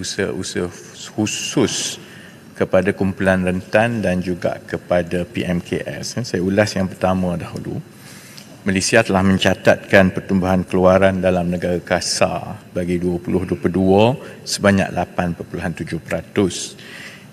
usaha-usaha khusus kepada kumpulan rentan dan juga kepada PMKS. Saya ulas yang pertama dahulu. Malaysia telah mencatatkan pertumbuhan keluaran dalam negara kasar bagi 2022 sebanyak 8.7%,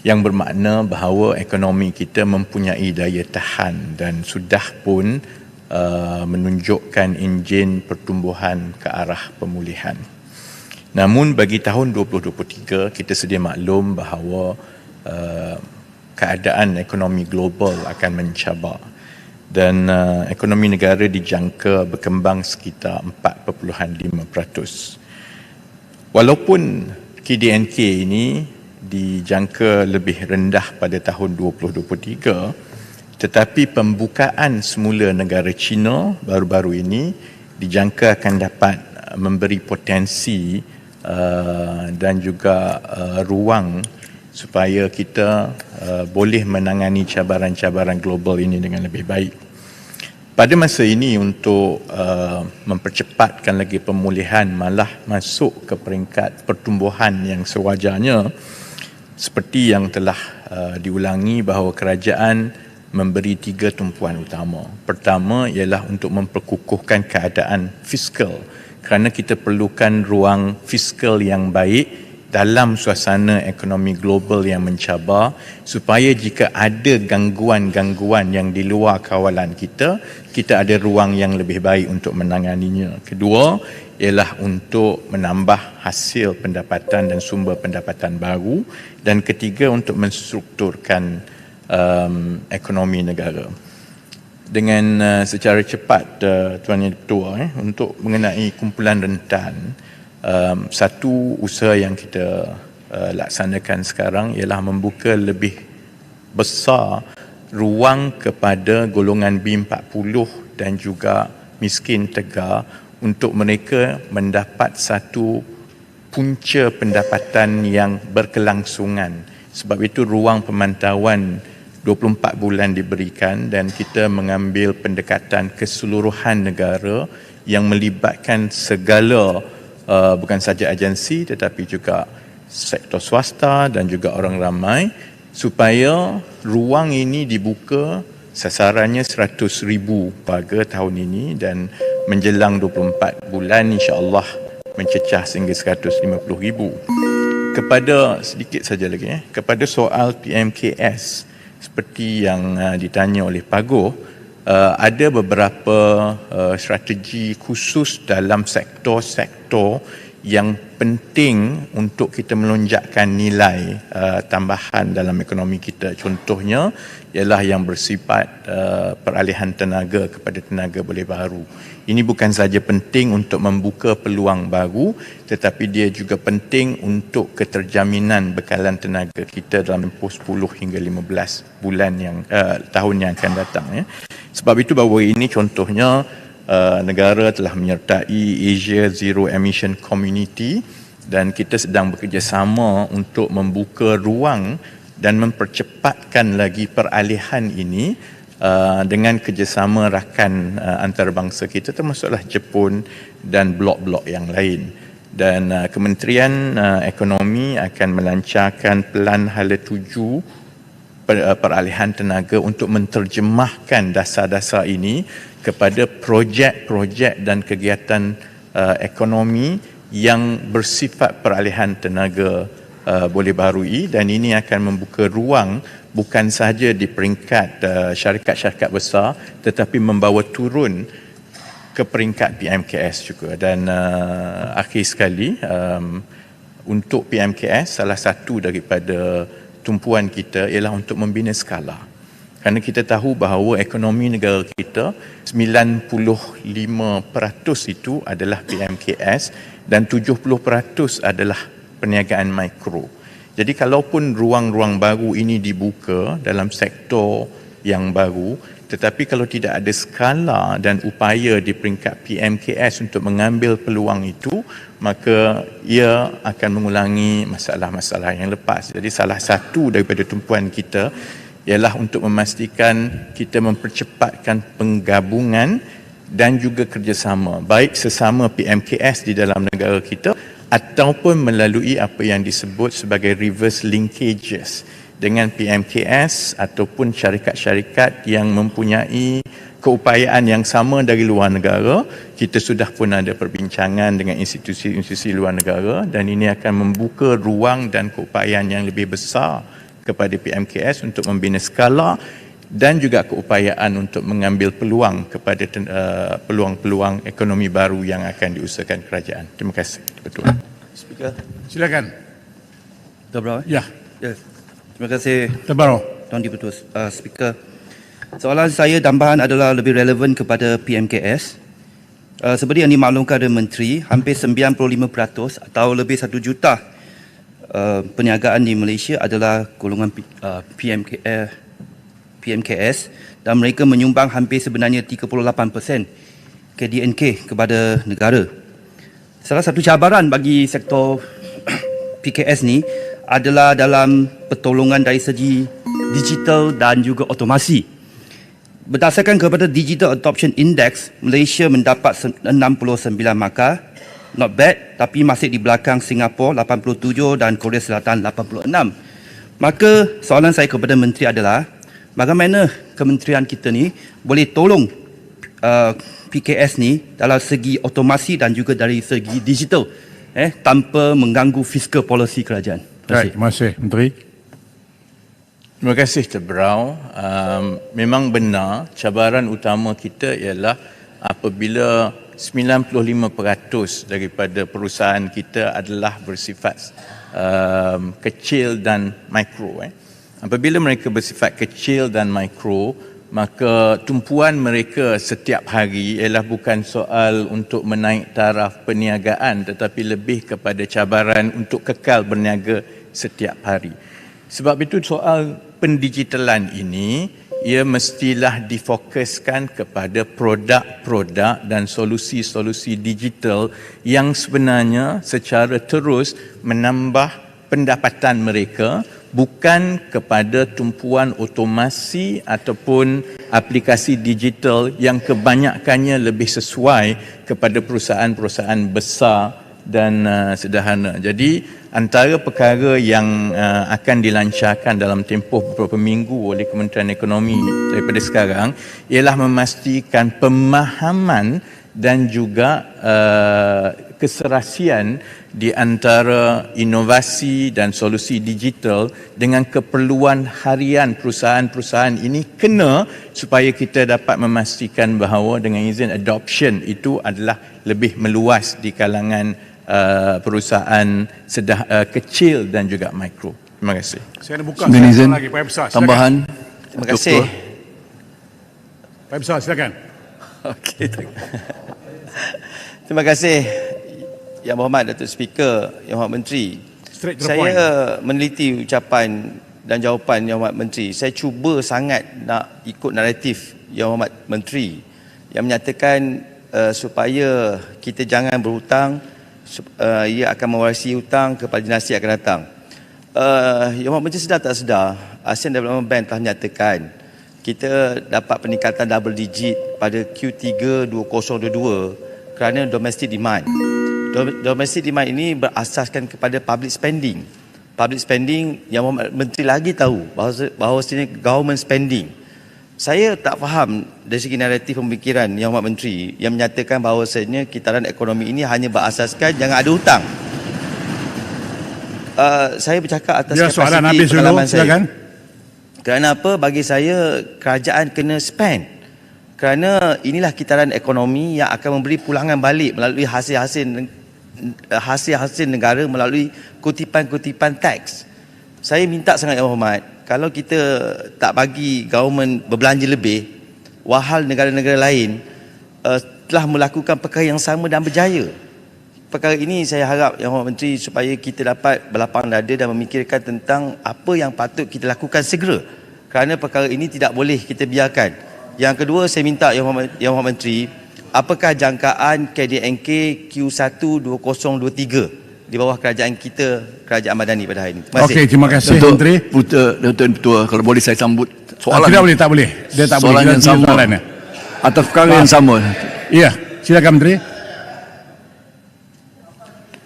yang bermakna bahawa ekonomi kita mempunyai daya tahan dan sudah pun menunjukkan enjin pertumbuhan ke arah pemulihan. Namun bagi tahun 2023 kita sedia maklum bahawa keadaan ekonomi global akan mencabar dan ekonomi negara dijangka berkembang sekitar 4.5%. Walaupun KDNK ini dijangka lebih rendah pada tahun 2023, tetapi pembukaan semula negara China baru-baru ini dijangka akan dapat memberi potensi dan juga ruang supaya kita boleh menangani cabaran-cabaran global ini dengan lebih baik. Pada masa ini untuk mempercepatkan lagi pemulihan malah masuk ke peringkat pertumbuhan yang sewajarnya, seperti yang telah diulangi bahawa kerajaan memberi 3 tumpuan utama. Pertama ialah untuk memperkukuhkan keadaan fiskal, kerana kita perlukan ruang fiskal yang baik dalam suasana ekonomi global yang mencabar, supaya jika ada gangguan-gangguan yang di luar kawalan kita, kita ada ruang yang lebih baik untuk menanganinya. Kedua ialah untuk menambah hasil pendapatan dan sumber pendapatan baru, dan ketiga untuk menstrukturkan ekonomi negara. Dengan secara cepat Tuan Yang Ketua, untuk mengenai kumpulan rentan, satu usaha yang kita laksanakan sekarang ialah membuka lebih besar ruang kepada golongan B40 dan juga miskin tegar untuk mereka mendapat satu punca pendapatan yang berkelangsungan. Sebab itu ruang pemantauan 24 bulan diberikan dan kita mengambil pendekatan keseluruhan negara yang melibatkan segala bukan saja agensi tetapi juga sektor swasta dan juga orang ramai, supaya ruang ini dibuka. Sasarannya 100,000 warga tahun ini dan menjelang 24 bulan insya-Allah mencecah sehingga 150,000. Kepada sedikit saja lagi kepada soal PMKS seperti yang ditanya oleh Pak Goh, ada beberapa strategi khusus dalam sektor-sektor yang penting untuk kita melonjakkan nilai tambahan dalam ekonomi kita. Contohnya ialah yang bersifat peralihan tenaga kepada tenaga boleh baru. Ini bukan saja penting untuk membuka peluang baru, tetapi dia juga penting untuk keterjaminan bekalan tenaga kita dalam tempoh 10 hingga 15 bulan yang tahun yang akan datang. Sebab itu bahawa ini contohnya negara telah menyertai Asia Zero Emission Community dan kita sedang bekerjasama untuk membuka ruang dan mempercepatkan lagi peralihan ini dengan kerjasama rakan antarabangsa kita termasuklah Jepun dan blok-blok yang lain. Dan Kementerian Ekonomi akan melancarkan pelan hala tuju peralihan tenaga untuk menterjemahkan dasar-dasar ini kepada projek-projek dan kegiatan ekonomi yang bersifat peralihan tenaga boleh barui, dan ini akan membuka ruang bukan sahaja di peringkat syarikat-syarikat besar tetapi membawa turun ke peringkat PMKS juga. Dan akhir sekali untuk PMKS salah satu daripada tumpuan kita ialah untuk membina skala. Kerana kita tahu bahawa ekonomi negara kita 95% itu adalah PMKS dan 70% adalah perniagaan mikro. Jadi kalaupun ruang-ruang baru ini dibuka dalam sektor yang baru, tetapi kalau tidak ada skala dan upaya di peringkat PMKS untuk mengambil peluang itu, maka ia akan mengulangi masalah-masalah yang lepas. Jadi salah satu daripada tumpuan kita ialah untuk memastikan kita mempercepatkan penggabungan dan juga kerjasama baik sesama PMKS di dalam negara kita ataupun melalui apa yang disebut sebagai reverse linkages dengan PMKS ataupun syarikat-syarikat yang mempunyai keupayaan yang sama dari luar negara. Kita sudah pun ada perbincangan dengan institusi-institusi luar negara dan ini akan membuka ruang dan keupayaan yang lebih besar kepada PMKS untuk membina skala dan juga keupayaan untuk mengambil peluang kepada peluang-peluang ekonomi baru yang akan diusahakan kerajaan. Terima kasih. Betul. Speaker. Silakan. Tuan Brown. Ya. Ya. Terima kasih. Tuan Brown. Tuan Dipertua. Speaker. Soalan saya tambahan adalah lebih relevan kepada PMKS. Seperti yang dimaklumkan oleh Menteri, hampir 95% atau lebih 1 juta perniagaan di Malaysia adalah golongan PMKS dan mereka menyumbang hampir sebenarnya 38% KDNK kepada negara. Salah satu cabaran bagi sektor PKS ni adalah dalam pertolongan dari segi digital dan juga otomasi. Berdasarkan kepada Digital Adoption Index, Malaysia mendapat 69 markah. Not bad, tapi masih di belakang Singapura 87 dan Korea Selatan 86. Maka soalan saya kepada Menteri adalah, bagaimana kementerian kita ni boleh tolong PKS ni dalam segi otomasi dan juga dari segi digital tanpa mengganggu fiskal policy kerajaan. Terima kasih. Menteri. Terima kasih Tuan Brown. Memang benar cabaran utama kita ialah apabila 95% daripada perusahaan kita adalah bersifat kecil dan mikro. Apabila mereka bersifat kecil dan mikro, maka tumpuan mereka setiap hari ialah bukan soal untuk menaik taraf perniagaan tetapi lebih kepada cabaran untuk kekal berniaga setiap hari. Sebab itu soal pendigitalan ini ia mestilah difokuskan kepada produk-produk dan solusi-solusi digital yang sebenarnya secara terus menambah pendapatan mereka, bukan kepada tumpuan otomasi ataupun aplikasi digital yang kebanyakannya lebih sesuai kepada perusahaan-perusahaan besar dan sederhana. Jadi antara perkara yang akan dilancarkan dalam tempoh beberapa minggu oleh Kementerian Ekonomi daripada sekarang ialah memastikan pemahaman dan juga keserasian di antara inovasi dan solusi digital dengan keperluan harian perusahaan-perusahaan ini kena supaya kita dapat memastikan bahawa dengan izin adoption itu adalah lebih meluas di kalangan perusahaan kecil dan juga mikro. Terima kasih. Saya nak buka lagi Pak Besar. Tambahan. Terima kasih. Pak Besar, silakan. Okey. Terima kasih Yang Berhormat Datuk Speaker, Yang Berhormat Menteri. Saya meneliti ucapan dan jawapan Yang Berhormat Menteri. Saya cuba sangat nak ikut naratif Yang Berhormat Menteri yang menyatakan supaya kita jangan berhutang, ia akan mewarisi hutang kepada dinasti akan datang. Yang Berhormat Menteri sedar tak sedar, ASEAN Development Bank telah menyatakan kita dapat peningkatan double digit pada Q3 2022 kerana domestic demand. Domestic demand ini berasaskan kepada public spending. Public spending yang Menteri lagi tahu bahawa sini government spending. Saya tak faham dari segi naratif pemikiran Yang Berhormat Menteri yang menyatakan bahawasanya kitaran ekonomi ini hanya berasaskan jangan ada hutang. Saya bercakap atas kapasiti pengalaman saya. Silakan. Kerana apa? Bagi saya kerajaan kena spend. Kerana inilah kitaran ekonomi yang akan memberi pulangan balik melalui hasil-hasil negara melalui kutipan-kutipan teks. Saya minta sangat Yang Berhormat, kalau kita tak bagi government berbelanja lebih, walhal negara-negara lain telah melakukan perkara yang sama dan berjaya. Perkara ini saya harap Yang Berhormat Menteri supaya kita dapat berlapang dada dan memikirkan tentang apa yang patut kita lakukan segera. Kerana perkara ini tidak boleh kita biarkan. Yang kedua, saya minta Yang Berhormat Menteri, apakah jangkaan KDNK Q1 2023 di bawah kerajaan kita, Kerajaan Madani pada hari ini? Terima kasih. Okey, terima kasih Menteri. Datuk Ketua, kalau boleh saya sambut soalan. Tak boleh. Dia tak soalan boleh. Yang sama. Atas perkara yang sama. Ya, silakan Menteri.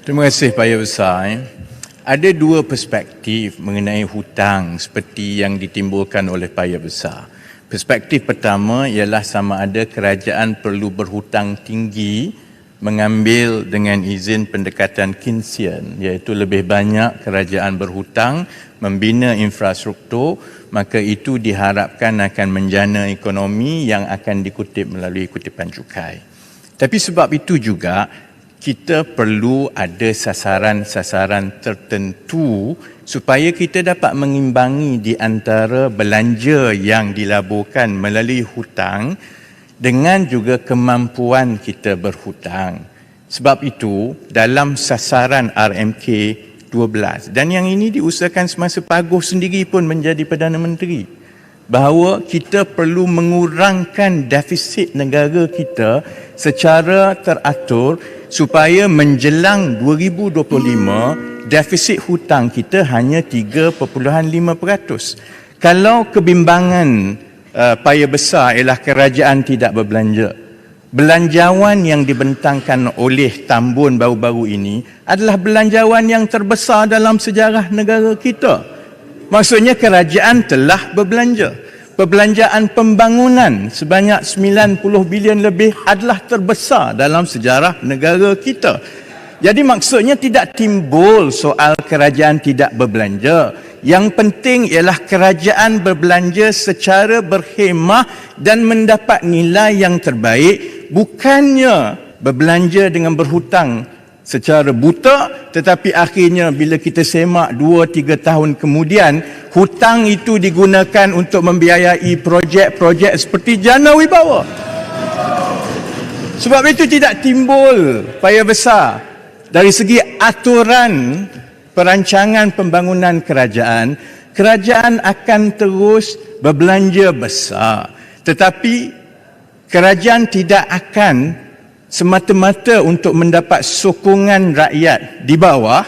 Terima kasih Pak Ya Besar. Ada dua perspektif mengenai hutang seperti yang ditimbulkan oleh Pak Ya Besar. Perspektif pertama ialah sama ada kerajaan perlu berhutang tinggi mengambil dengan izin pendekatan Keynesian, iaitu lebih banyak kerajaan berhutang membina infrastruktur, maka itu diharapkan akan menjana ekonomi yang akan dikutip melalui kutipan cukai. Tapi sebab itu juga kita perlu ada sasaran-sasaran tertentu supaya kita dapat mengimbangi di antara belanja yang dilaburkan melalui hutang dengan juga kemampuan kita berhutang. Sebab itu dalam sasaran RMK 12, dan yang ini diusahakan semasa Pak Aguf sendiri pun menjadi Perdana Menteri, bahawa kita perlu mengurangkan defisit negara kita secara teratur supaya menjelang 2025 defisit hutang kita hanya 3.5%. Kalau kebimbangan paya besar ialah kerajaan tidak berbelanja, belanjawan yang dibentangkan oleh Tambun baru-baru ini adalah belanjawan yang terbesar dalam sejarah negara kita. Maksudnya kerajaan telah berbelanja. Perbelanjaan pembangunan sebanyak 90 bilion lebih adalah terbesar dalam sejarah negara kita. Jadi maksudnya tidak timbul soal kerajaan tidak berbelanja. Yang penting ialah kerajaan berbelanja secara berhemah dan mendapat nilai yang terbaik, bukannya berbelanja dengan berhutang secara buta, tetapi akhirnya bila kita semak 2-3 tahun kemudian, hutang itu digunakan untuk membiayai projek-projek seperti Jana Wibawa. Sebab itu tidak timbul paya besar dari segi aturan perancangan pembangunan kerajaan. Kerajaan akan terus berbelanja besar, tetapi kerajaan tidak akan semata-mata untuk mendapat sokongan rakyat di bawah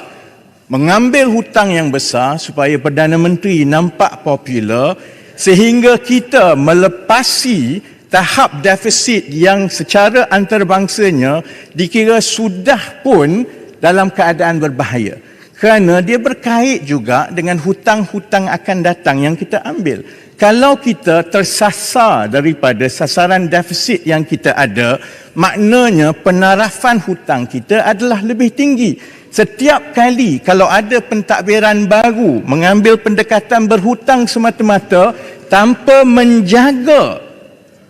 mengambil hutang yang besar supaya Perdana Menteri nampak popular sehingga kita melepasi tahap defisit yang secara antarabangsanya dikira sudah pun dalam keadaan berbahaya. Kerana dia berkait juga dengan hutang-hutang akan datang yang kita ambil. Kalau kita tersasar daripada sasaran defisit yang kita ada, maknanya penarafan hutang kita adalah lebih tinggi. Setiap kali kalau ada pentadbiran baru mengambil pendekatan berhutang semata-mata tanpa menjaga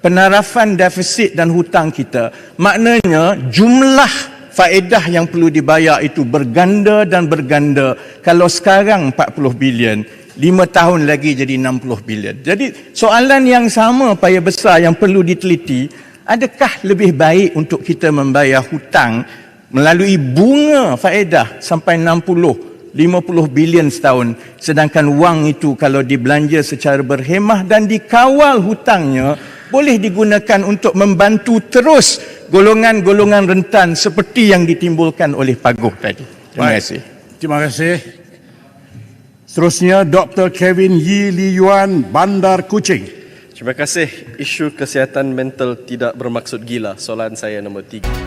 penarafan defisit dan hutang kita, maknanya jumlah faedah yang perlu dibayar itu berganda dan berganda. Kalau sekarang 40 bilion, 5 tahun lagi jadi 60 bilion. Jadi soalan yang sama paya besar yang perlu diteliti, adakah lebih baik untuk kita membayar hutang melalui bunga faedah sampai 60-50 bilion setahun, sedangkan wang itu kalau dibelanja secara berhemah dan dikawal hutangnya boleh digunakan untuk membantu terus golongan-golongan rentan seperti yang ditimbulkan oleh Pak Aguf tadi. Terima kasih. Terima kasih. Seterusnya Dr. Kevin Yi Li Yuan, Bandar Kuching. Terima kasih. Isu kesihatan mental tidak bermaksud gila. Soalan saya nombor 3.